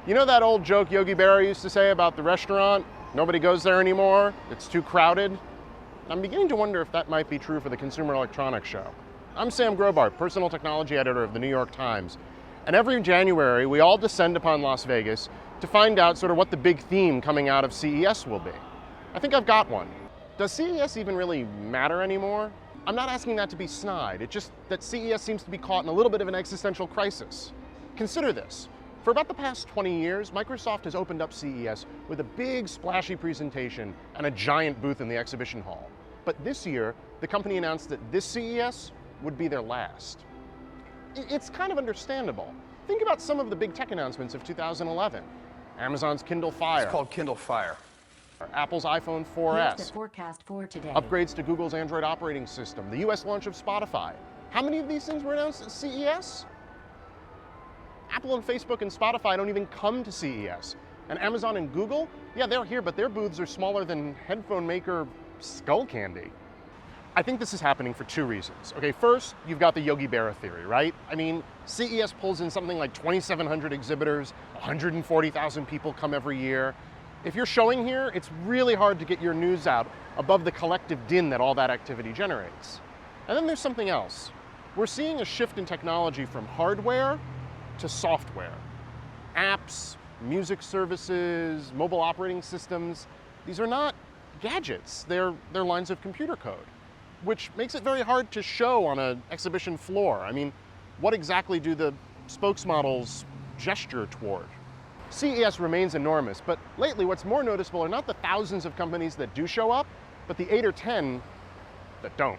You know that old joke Yogi Berra used to say about the restaurant? Nobody goes there anymore, it's too crowded. I'm beginning to wonder if that might be true for the Consumer Electronics Show. I'm Sam Grobart, personal technology editor of the New York Times. And every January, we all descend upon Las Vegas to find out sort of what the big theme coming out of CES will be. I think I've got one. Does CES even really matter anymore? I'm not asking that to be snide, it's just that CES seems to be caught in a little bit of an existential crisis. Consider this. For about the past 20 years, Microsoft has opened up CES with a big splashy presentation and a giant booth in the exhibition hall. But this year, the company announced that this CES would be their last. It's kind of understandable. Think about some of the big tech announcements of 2011. Amazon's Kindle Fire. It's called Kindle Fire. Apple's iPhone 4S. Here's the forecast for today. Upgrades to Google's Android operating system. The US launch of Spotify. How many of these things were announced at CES? Apple and Facebook and Spotify don't even come to CES. And Amazon and Google, yeah, they're here, but their booths are smaller than headphone maker Skullcandy. I think this is happening for two reasons. Okay, first, you've got the Yogi Berra theory, right? I mean, CES pulls in something like 2,700 exhibitors, 140,000 people come every year. If you're showing here, it's really hard to get your news out above the collective din that all that activity generates. And then there's something else. We're seeing a shift in technology from hardware to software. Apps, music services, mobile operating systems, these are not gadgets, they're lines of computer code, which makes it very hard to show on an exhibition floor. I mean, what exactly do the spokesmodels gesture toward? CES remains enormous, but lately what's more noticeable are not the thousands of companies that do show up, but the 8 or 10 that don't.